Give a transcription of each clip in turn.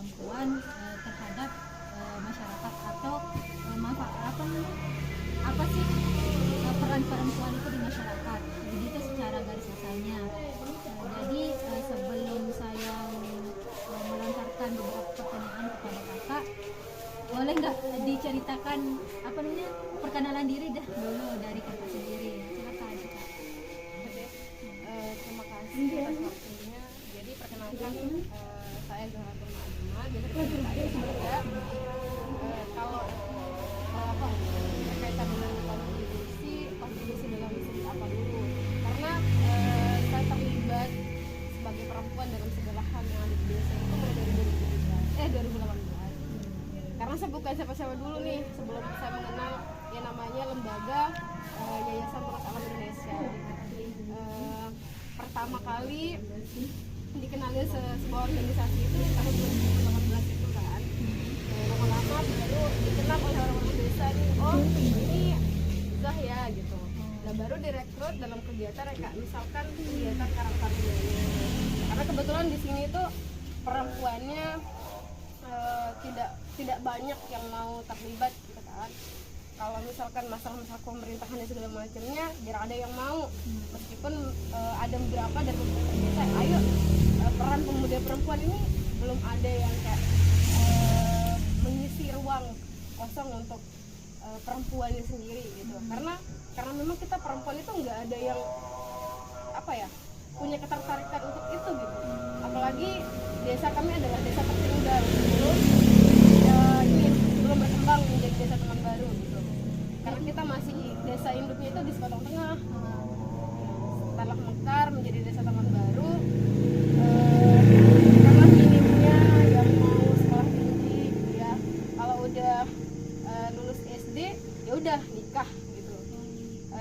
perempuan terhadap masyarakat atau apa sih peran perempuan itu di masyarakat, begitu secara garis besarnya. Jadi sebelum saya melontarkan beberapa pertanyaan kepada kakak, boleh nggak diceritakan perkenalan diri dah dulu dari kakak sendiri. Silakan. Terima kasih atas waktunya. Jadi perkenalkan, saya Zahratul Ma'aduma, biasa dipanggil saya juga. Kalau berkaitan dengan kontribusi dalam segi apa dulu? Karena saya terlibat sebagai perempuan dalam segala hal yang ada di desa itu mulai dari 2018. Karena saya bukan siapa-siapa dulu nih, sebelum saya mengenal yang namanya lembaga Yayasan Tunas Alam Indonesia. Pertama kali dikenalin sebuah organisasi itu tahun 2018 itu kan. Lama-lama baru dikenal oleh orang-orang desa nih, oh ini Zah ya gitu. Nah baru direkrut dalam kegiatan kayak misalkan kegiatan karakter budaya. Karena kebetulan di sini tuh perempuannya tidak banyak yang mau terlibat gitu kan. Kalau misalkan masalah-masalah pemerintahan dan segala macamnya jarang ada yang mau, meskipun ada beberapa dari beberapa desa, ayo peran pemuda perempuan ini belum ada yang kayak mengisi ruang kosong untuk perempuannya sendiri gitu. Karena memang kita perempuan itu nggak ada yang punya ketertarikan untuk itu gitu. Apalagi desa kami adalah desa tertinggal, belum berkembang menjadi desa teman baru gitu. Karena kita masih desa induknya itu di Sekotong Tengah, setelah mekar menjadi desa teman baru. Karena minimnya yang mau sekolah tinggi gitu ya, kalau udah lulus SD ya udah nikah gitu.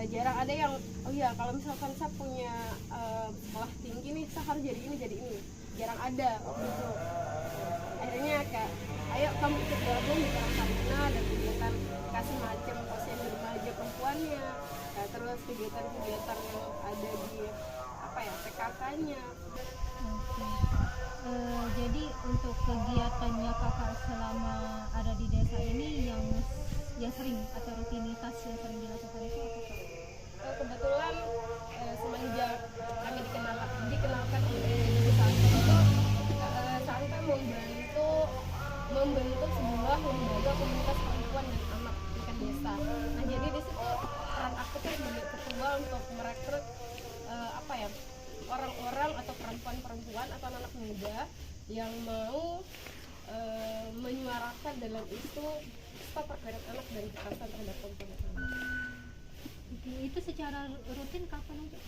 Jarang ada yang kalau misalkan saya punya sekolah tinggi nih, saya harus jadi ini. Jarang ada waktu itu. Akhirnya kayak ayo kamu ikut gabung di karantina dan kegiatan kasih macam posyandu remaja perempuannya, terus kegiatan-kegiatan yang ada di PKK-nya. Jadi untuk kegiatannya kakak selama ada di desa ini yang sering atau rutinitas yang sering dilakukan itu apa kak? Kebetulan semenjak kami dikenalkan oleh desa itu, sampai membentuk sebuah lembaga komunitas perempuan dan anak tingkat desa. Nah jadi di situ peran aku tuh sebagai ketua untuk merekrut orang-orang atau perempuan-perempuan atau anak muda yang mau menyuarakan dalam isu stop perkawinan anak dan kekerasan terhadap perempuan dan anak. Itu secara rutin kapan aja?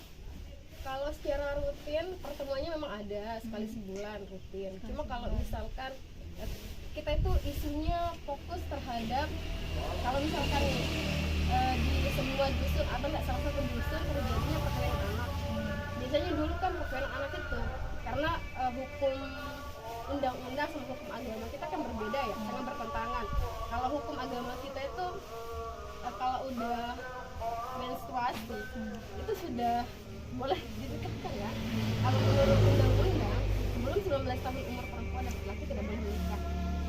Kalau secara rutin pertemuannya memang ada sekali sebulan rutin. Cuma kalau misalkan kita itu isunya fokus terhadap kalau misalkan di semua dusun atau nggak salah satu dusun terjadinya perkawinan anak. Biasanya dulu kan perkawinan anak itu karena hukum undang-undang sama hukum agama kita kan berbeda ya, sangat bertentangan. Kalau hukum agama kita itu kalau udah menstruasi itu sudah boleh dinikahkan ya. Kalau menurut undang-undang sebelum 19 tahun umur perempuan dan laki-laki tidak boleh menikah.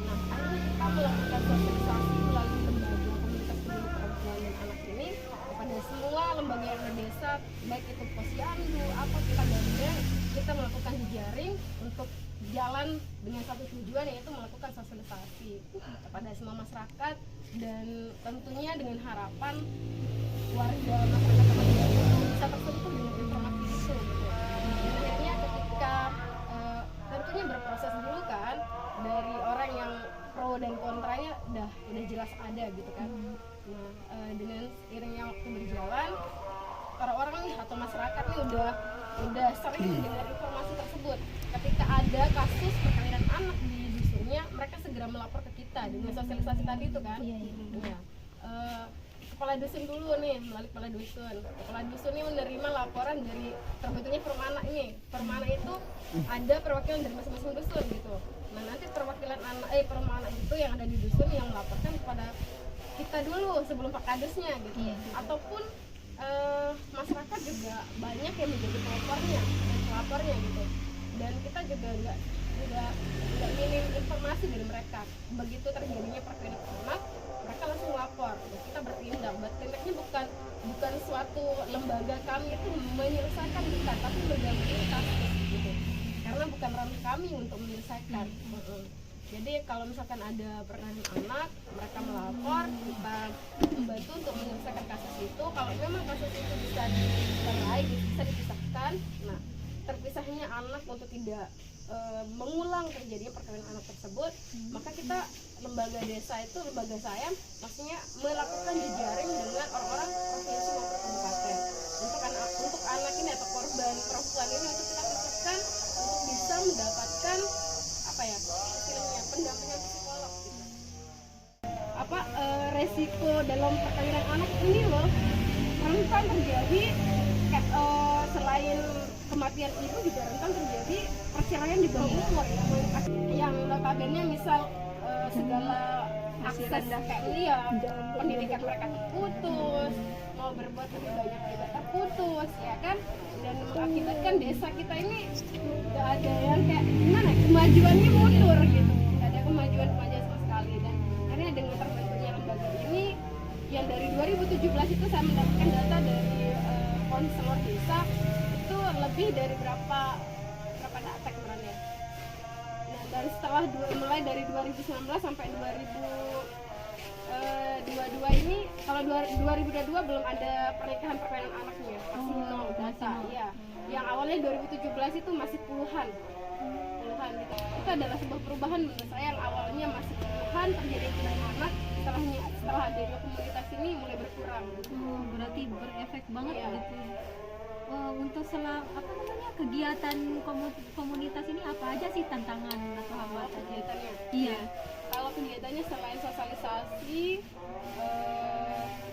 Nah, akhirnya kita melakukan sosialisasi melalui lembaga komunitas peduli perempuan dan anak ini kepada semua lembaga yang ada di desa, baik itu posyandu, kita gabung, kita melakukan jejaring untuk jalan dengan satu tujuan, yaitu melakukan sosialisasi kepada semua masyarakat dan tentunya dengan harapan warga masyarakat bisa tersentuh dengan informasi itu gitu. Dan akhirnya ketika tentunya berproses dulu kan, dari orang yang pro dan kontranya udah jelas ada gitu kan. Nah dengan seiringnya waktu berjalan, para orang nih atau masyarakat nih udah sering mendengar informasi tersebut. Ketika ada kasus perkawinan anak di dusunnya, mereka segera melapor ke kita dengan sosialisasi tadi itu kan. Iya. Kepala dusun dulu nih, melalui kepala dusun ini menerima laporan dari terbentuknya permana ini. Permana itu ada perwakilan dari masing-masing dusun gitu. Nah nanti perwakilan permana itu yang ada di dusun yang melaporkan kepada kita dulu sebelum Pak Kadesnya gitu. Ataupun masyarakat juga banyak yang menjadi pelapornya gitu. Dan kita juga nggak minim informasi informasi dari mereka. Begitu terjadinya perkawinan anak, mereka langsung lapor. Kita bertindak. Bertindaknya bukan suatu lembaga kami itu menyelesaikan, bukan, tapi mendampingi kasus gitu. Karena bukan ranah kami untuk menyelesaikan. Jadi kalau misalkan ada perkawinan anak, mereka melapor, kita membantu untuk menyelesaikan kasus itu. Kalau memang kasus itu bisa dicerai, bisa dipisahkan, nah terpisahnya anak untuk tidak mengulang terjadinya perkawinan anak tersebut, maka kita lembaga desa itu, lembaga saya maksudnya melakukan jejaring dengan orang-orang provinsi maupun kabupaten untuk anak ini atau korban perempuan ini, untuk kita pisahkan untuk bisa mendapatkan apa ya istilahnya pendampingan psikolog gitu. Resiko dalam perkawinan anak ini loh rentan terjadi selain kematian ibu juga rentan terjadi perceraian di bawah umur yang notabene misal segala akses kayak dia pendidikan mereka terputus, mau berbuat lebih banyak juga terputus ya kan, dan mengakibatkan desa kita ini gak ada yang kayak gimana kemajuannya mundur gitu, gak ada kemajuan sama sekali. Dan akhirnya dengan terbentuknya lembaga ini yang dari 2017 itu saya mendapatkan data dari konselor desa itu lebih dari berapa data kemarin. Nah, dan setelah mulai dari 2019 sampai 2022 ini, kalau 2022 belum ada pernikahan perkawinan anaknya, masih nol data ya. Yang awalnya 2017 itu masih puluhan gitu. Itu adalah sebuah perubahan menurut saya, yang awalnya masih puluhan terjadi perkawinan anak, setelah adanya komunitas ini mulai berkurang. Berarti berefek banget ya. Gitu. Untuk kegiatan komunitas ini apa aja sih tantangan atau hambatan kegiatannya? Iya. Kalau kegiatannya selain sosialisasi,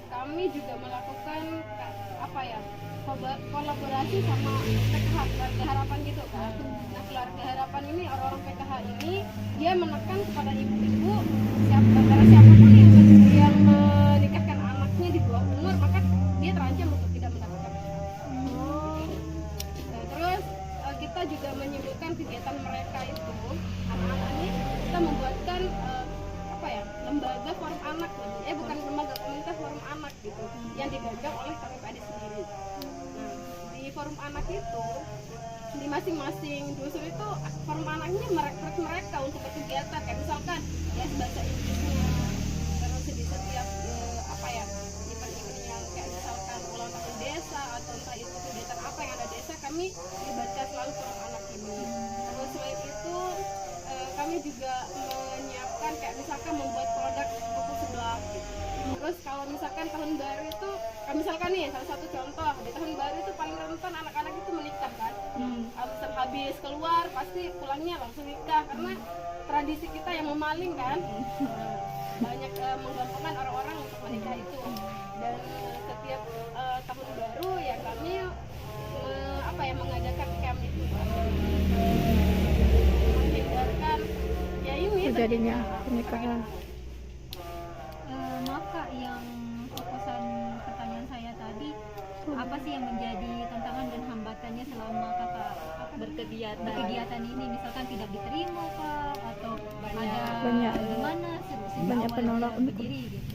kami juga melakukan kolaborasi sama PKH Keluarga Harapan gitu kan. Nah, Keluarga Harapan ini, orang-orang PKH ini dia menekan kepada ibu-ibu siapapun yang menikahkan anaknya di bawah umur, maka dia terancam untuk tidak mendapatkan terus kita juga menyebutkan kegiatan mereka itu, anak-anak ini kita membuatkan lembaga forum anak, bukan lembaga komunitas, forum anak gitu, yang digagang oleh KPPAD sendiri. Nah, di forum anak itu di masing-masing dusun itu forum anaknya merekrut mereka untuk berkegiatan, kayak misalkan ya bahasa Inggrisnya, terus di setiap event-event yang kayak misalkan ulang tahun desa atau entah itu kegiatan apa yang ada desa, kami libatkan selalu forum anak ini. Terus selain itu kami juga menyiapkan kayak misalkan membuat produk buku sebelah gitu. Terus kalau misalkan tahun baru itu, misalkan nih salah satu contoh, di tahun baru itu paling rentan anak-anak itu menikah kan. Habis keluar pasti pulangnya langsung nikah, karena tradisi kita yang memaling kan. Banyak menggampangkan orang-orang untuk menikah itu. Dan setiap tahun baru ya kami mengadakan camp itu, menghindarkan ya ini terjadinya pernikahan. Maaf Kak, yang fokusan pertanyaan saya tadi, apa sih yang menjadi tantangan dan hambatannya selama Kakak berkegiatan ini, misalkan tidak diterima Kak, atau ada gimana banyak penolak berdiri gitu.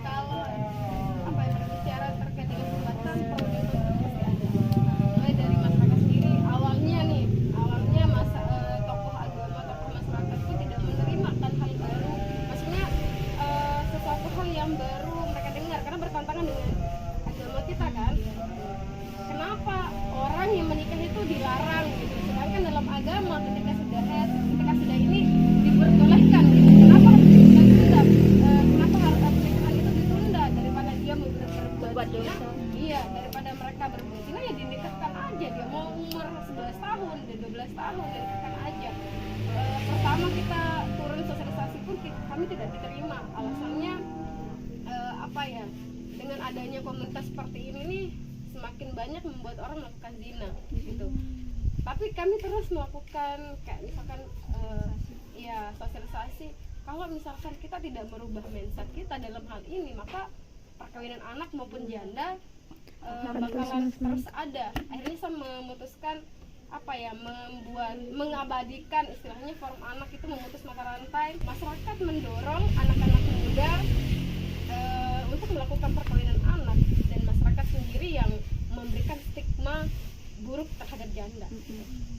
Kalau berbicara terkait dengan hambatan, seperti itu pasti ada. Mulai dari masyarakat sendiri, awalnya tokoh agama, tokoh masyarakat itu tidak menerima hal baru, maksudnya sesuatu hal yang baru mereka dengar, karena bertentangan dengan agama kita kan. Kenapa orang yang menikah itu dilarang gitu, sedangkan dalam agama ketika sudah ini diperbolehkan gitu. Kenapa harus ditunda? Kenapa harus pernikahan itu ditunda daripada dia berbuat zina? Iya, daripada mereka berbuat zina ya dinikahkan aja. Dia mau umur 11 tahun, dia 12 tahun, dinikahkan aja. Pertama kita turun sosialisasi pun kami tidak diterima. Alasannya dengan adanya komunitas seperti ini nih semakin banyak membuat orang melakukan zina gitu. Tapi kami terus melakukan kayak misalkan sosialisasi. Kalau misalkan kita tidak merubah mindset kita dalam hal ini, maka perkawinan anak maupun janda bakalan terus ada. Akhirnya saya memutuskan mengabadikan istilahnya forum anak itu memutus mata rantai. Masyarakat mendorong anak-anak muda untuk melakukan perkawinan anak, dan masyarakat sendiri yang memberikan stigma buruk terhadap janda.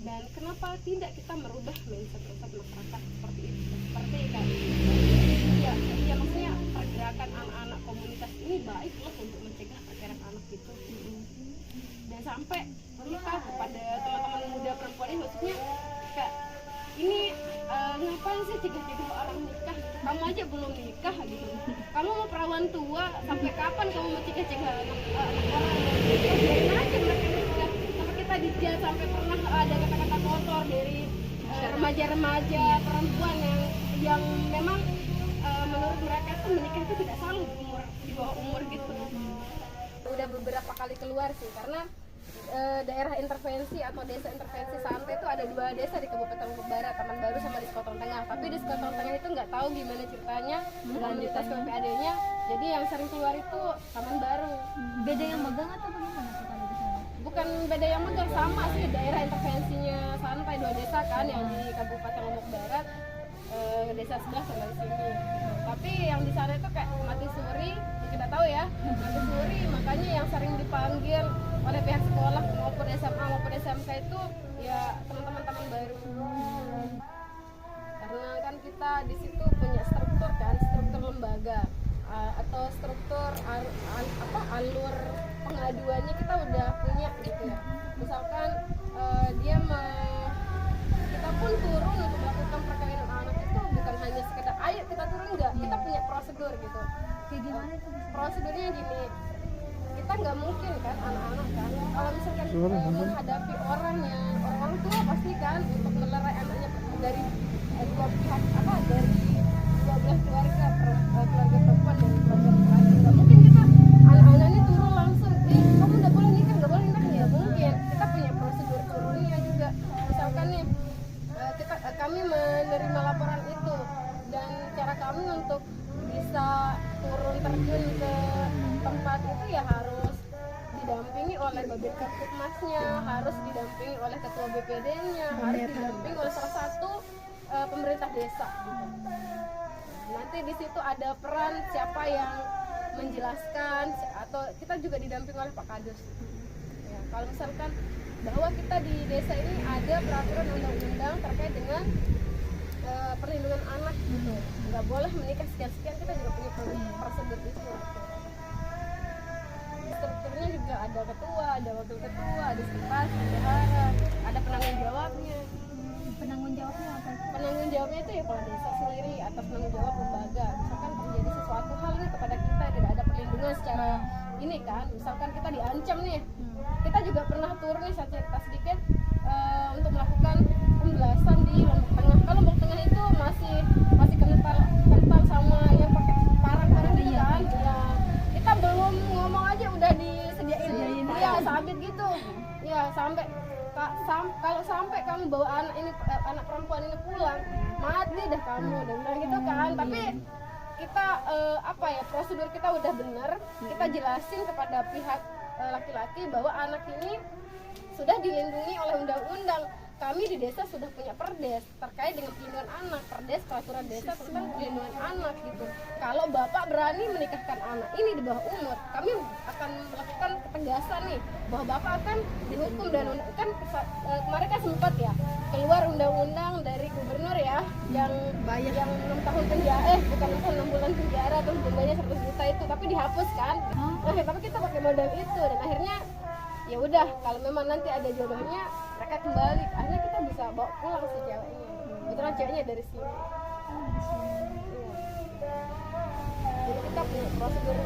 Dan kenapa tidak kita merubah mindset masyarakat seperti itu? Seperti kan, ya maksudnya pergerakan anak-anak komunitas ini baik loh untuk mencegah perkara anak itu. Dan sampai kita kepada teman-teman muda perempuan ini, maksudnya kayak ini ngapain sih cegah-cegah orang nikah? Kamu aja belum nikah gitu. Kamu mau perawan tua, sampai kapan kamu mau cegah-cegah anak orang? Biarin aja mereka nikah. Sampai kita dijat, sampai pernah ada kata-kata kotor dari remaja-remaja perempuan yang memang menurut mereka itu menikah itu tidak selalu di bawah umur gitu. Udah beberapa kali keluar sih, karena daerah intervensi atau desa intervensi santai itu ada 2 desa di Kabupaten Lombok Barat, Taman Baru sama di Sekotong Tengah. Tapi di Sekotong Tengah itu nggak tahu gimana ceritanya lanjutan PPAD-nya. Jadi yang sering keluar itu Taman Baru. Beda yang megang atau bagaimana tuh kalau di sana? Bukan beda yang megang, sama sih daerah intervensinya santai 2 desa kan, yang di Kabupaten Lombok Barat, desa sebelah sama di sini. Tapi yang di sana itu kayak mati suri, kita tahu ya, mati suri. Makanya yang sering dipanggil oleh pihak sekolah maupun SMA maupun SMK itu ya teman-teman Taman Baru. Karena kan kita di situ punya struktur kan, struktur lembaga atau struktur alur pengaduannya kita udah punya gitu ya. Misalkan kita pun turun untuk melakukan perkawinan anak itu bukan hanya sekedar ayo kita turun, enggak, kita punya prosedur gitu. Kayak gimana itu? Prosedurnya gini, kita nggak mungkin kan anak-anak kan kalau misalkan menghadapi orang tua pasti kan untuk melerai anaknya dari dua pihak dari dua belah keluarga perempuan dan keluarga laki. Nggak mungkin kita anak-anaknya turun langsung kamu nggak boleh nikah ya mungkin. Kita punya prosedur turunnya juga. Misalkan nih kami menerima laporan itu, dan cara kami untuk bisa turun terjun ke tempat itu ya harus didampingi oleh Babit Kaptipmasnya, harus didampingi oleh ketua BPD-nya, harus didampingi oleh salah satu pemerintah desa gitu. Nanti di situ ada peran siapa yang menjelaskan, atau kita juga didampingi oleh Pak Kadus. Ya, kalau misalkan bahwa kita di desa ini ada peraturan undang-undang terkait dengan perlindungan anak gitu, nggak boleh menikah sekian-sekian, kita juga punya prosedur itu. Strukturnya juga ada ketua, ada wakil ketua, ada sekretaris, ada bendahara, ada penanggung jawabnya. Penanggung jawabnya apa itu? Penanggung jawabnya itu ya kepala desa sendiri atas penanggung jawab lembaga. Misalkan terjadi sesuatu hal ini kepada kita, tidak ada perlindungan secara ini kan, misalkan kita diancam nih, kita juga pernah turun nih, saya cerita sedikit, untuk melakukan pembelasan di Lombok Tengah. Kalau Lombok Tengah itu masih kental sama yang pakai parang-parang gitu kan. Ya, kita belum ngomong aja udah disediain ya sabit gitu. Ya sampai kalau sampai kamu bawa anak perempuan ini pulang, mati dah kamu dan bilang gitu kan. Tapi kita prosedur kita udah bener, kita jelasin kepada pihak laki-laki bahwa anak ini sudah dilindungi oleh undang-undang. Kami di desa sudah punya perdes terkait dengan perlindungan anak, perdes peraturan desa tentang perlindungan anak gitu. Kalau bapak berani menikahkan anak ini di bawah umur, kami akan melakukan ketegasan nih bahwa bapak akan dihukum. Dan kan kemarin kan sempat ya keluar undang-undang dari gubernur ya yang 6 tahun penjara, bukan 6 bulan penjara terus dendanya 100 juta itu, tapi dihapus kan. Tapi kita pakai modal itu, dan akhirnya ya udah, kalau memang nanti ada jodohnya mereka kembali, akhirnya kita bisa bawa pulang si ceweknya. Kebetulan ceweknya dari sini. Jadi kita punya prosedur,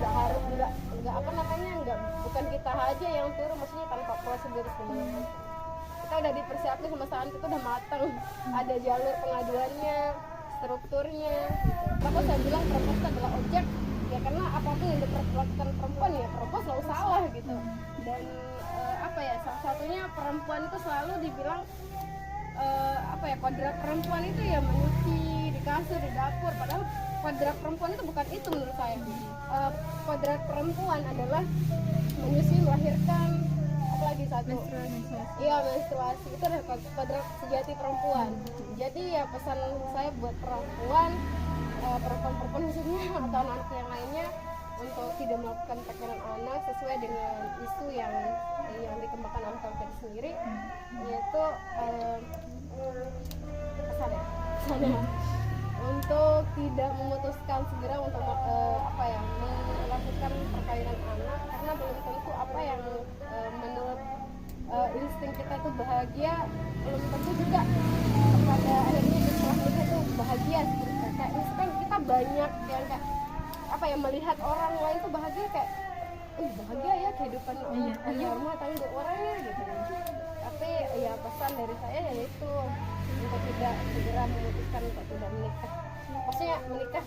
bukan kita aja yang turun, maksudnya tanpa prosedur sebenarnya. Kita udah dipersiapkan sama saat kita udah matang, ada jalur pengaduannya, strukturnya. Maka saya bilang perempuan itu adalah objek, ya karena apapun yang diperlakukan perempuan ya perempuan selalu salah gitu. Dan salah satunya perempuan itu selalu dibilang kodrat perempuan itu ya menyuci di kasur, di dapur, padahal kodrat perempuan itu bukan itu menurut saya. Kodrat perempuan adalah menyuci, melahirkan, apalagi satu iya menstruasi itu adalah kodrat sejati perempuan. Jadi ya pesan saya buat perempuan perempuan khususnya atau anak yang lainnya untuk tidak melakukan perkawinan anak sesuai dengan isu yang dikembangkan oleh KPD sendiri, yaitu pesannya untuk tidak memutuskan segera untuk melakukan perkawinan anak, karena belum tentu apa yang menurut insting kita itu bahagia belum tentu juga pada akhirnya setelah nikah itu bahagia. Kayak misalkan kita banyak yang kayak melihat orang lain tuh bahagia, kayak bahagia ya kehidupan rumah tangga orangnya gitu. Tapi ya pesan dari saya yaitu untuk tidak segera memutuskan untuk tidak menikah, maksudnya menikah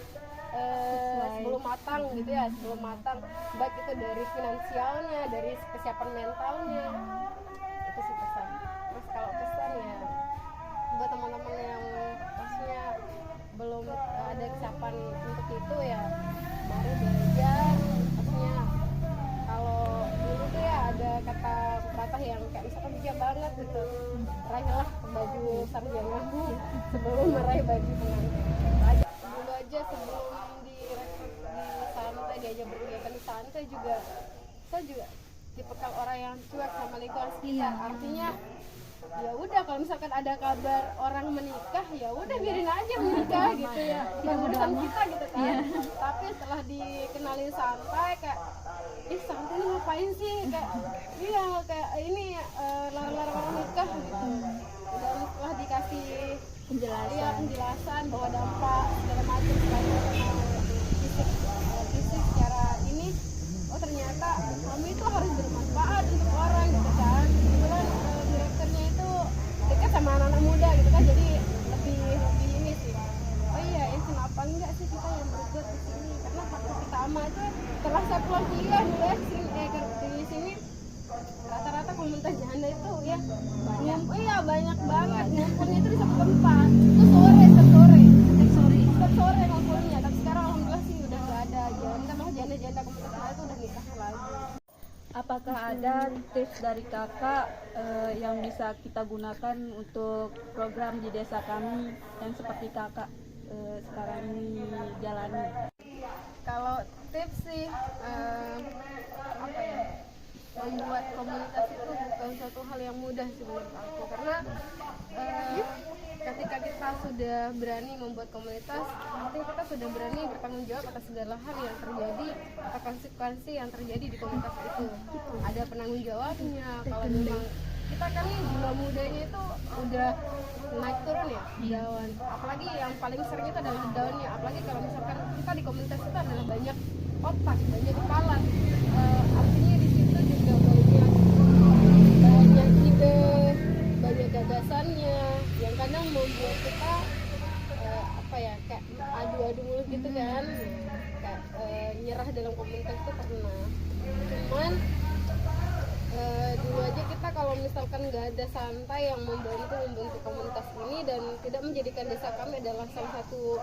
sebelum matang gitu ya, sebelum matang, baik itu dari finansialnya, dari kesiapan mentalnya, itu sih pesan. Terus kalau pesan ya buat teman-teman yang maksudnya belum ada kesiapan untuk itu ya mari belajar. Maksudnya kalau dulu tuh ya ada kata pepatah yang kayak misalkan bijak banget gitu, raihlah baju sarjanamu sebelum meraih baju pengantin. Dulu aja sebelum direkrut di santai, diajak berkegiatan di santai juga, saya juga tipikal orang yang cuek sama lingkungan sekitar. Artinya ya udah kalau misalkan ada kabar orang menikah ya udah biarin aja menikah gitu ya, bukan urusan kita gitu kan. Tapi setelah dikenalin santai kayak santai ini ngapain sih, kayak ini larang-larang orang nikah gitu. Dan setelah dikasih penjelasan bahwa dampak segala macam selain fisik secara ini, oh ternyata kami itu harus bermanfaat untuk orang gitu kan. Kebetulan direkturnya itu dekat sama anak-anak muda gitu kan, jadi lebih ini sih. Oh iya, kenapa enggak sih kita yang berbuat di sini? Karena faktor pertama itu setelah saya pulang kuliah di sini rata-rata komunitas janda itu ya banyak banget. Ngumpulnya itu di satu tempat. Itu setiap sore ngumpulnya. Tapi sekarang alhamdulillah sih udah nggak ada janda, malah janda komunitas lain itu udah nikah lagi. Apakah ada tips dari kakak yang bisa kita gunakan untuk program di desa kami yang seperti kakak sekarang ini jalani? Kalau tips sih membuat komunitas itu bukan suatu hal yang mudah sih menurut aku, karena ketika kita sudah berani membuat komunitas, artinya kita sudah berani bertanggung jawab atas segala hal yang terjadi atau konsekuensi yang terjadi di komunitas itu. Ada penanggung jawabnya. Kalau memang kita kan jumlah mudanya itu udah naik turun ya, daun. Apalagi yang paling sering itu adalah daunnya. Apalagi kalau misalkan kita di komunitas itu adalah banyak otak, banyak kepala. Artinya di situ juga banyak ide, banyak gagasannya yang kadang membuat kita kayak adu-adu mulut gitu kan, kayak nyerah dalam komunitas itu pernah. Cuman dulu aja kita kalau misalkan nggak ada santai yang membantu komunitas ini dan tidak menjadikan desa kami adalah salah satu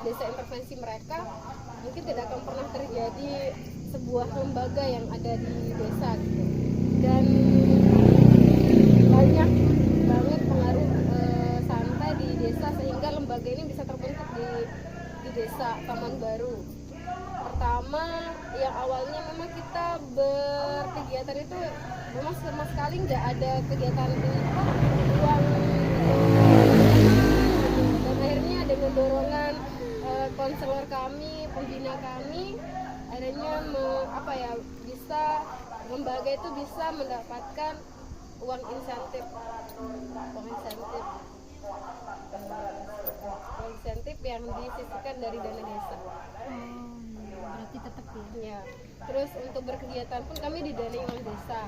desa intervensi mereka, mungkin tidak akan pernah terjadi sebuah lembaga yang ada di desa gitu. Dan banyak banget pengaruh santai di desa sehingga lembaga ini bisa terbentuk di desa Taman Baru. Pertama, yang awalnya memang kita berkegiatan itu memang sama sekali nggak ada kegiatan di ruang, dan akhirnya dengan dorongan konselor kami, pembina kami, akhirnya lembaga itu bisa mendapatkan uang insentif yang disisihkan dari dana desa. Berarti tetap Ya. Terus untuk berkegiatan pun kami didanai oleh desa.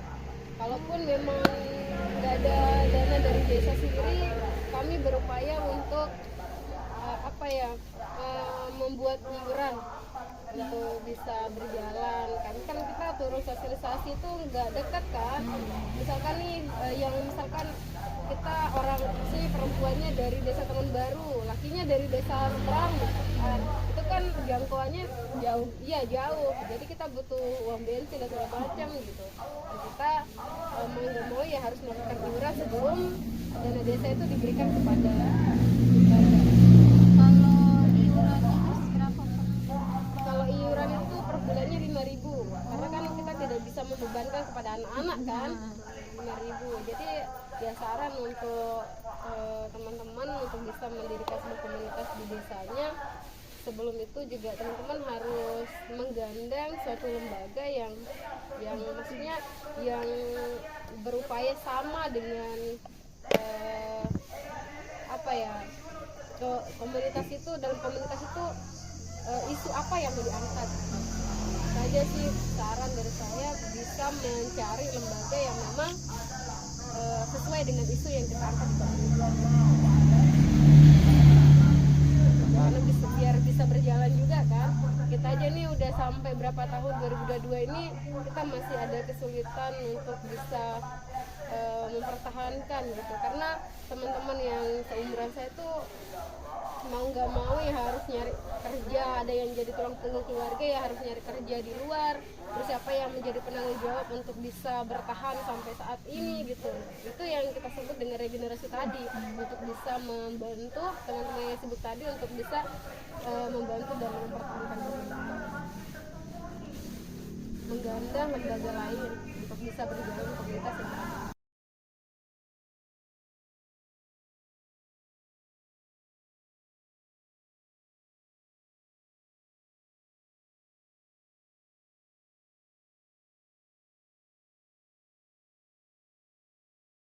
Kalaupun memang nggak ada dana dari desa sendiri, kami berupaya untuk membuat iuran untuk bisa berjalan. Kan kita turun sosialisasi itu nggak dekat kan. Misalkan nih misalkan kita perempuannya dari desa Taman Baru, lakinya dari desa seberang, itu kan kan jangkauannya jauh, iya jauh, jadi kita butuh uang bensin dan segala macam gitu. Dan kita mau nggak mau ya harus melakukan iuran sebelum dana desa itu diberikan kepada warga. Kalau iuran itu berapa Pak? Kalau iuran itu per bulannya 5.000, karena kan kita tidak bisa membebankan kepada anak-anak kan. 5.000. Jadi ya saran untuk teman-teman untuk bisa mendirikan sebuah komunitas di desanya, sebelum itu juga teman-teman harus menggandeng suatu lembaga yang maksudnya yang berupaya sama dengan apa ya, komunitas itu, dalam komunitas itu isu apa yang mau diangkat. Saja sih saran dari saya, bisa mencari lembaga yang memang sesuai dengan isu yang kita angkat di komunitas. Karena biar bisa berjalan juga kan. Kita aja nih udah sampai berapa tahun, 2022 ini kita masih ada kesulitan untuk bisa mempertahankan gitu, karena teman-teman yang seumuran saya tuh mau nggak mau ya harus nyari kerja, ada yang jadi tulang punggung keluarga ya harus nyari kerja di luar. Terus siapa yang menjadi penanggung jawab untuk bisa bertahan sampai saat ini gitu. Itu yang kita sebut dengan regenerasi tadi, untuk bisa membantu teman-teman yang sebut tadi untuk bisa membantu dan mempertahankan menggandeng lembaga lain untuk bisa berjalan komunitas yang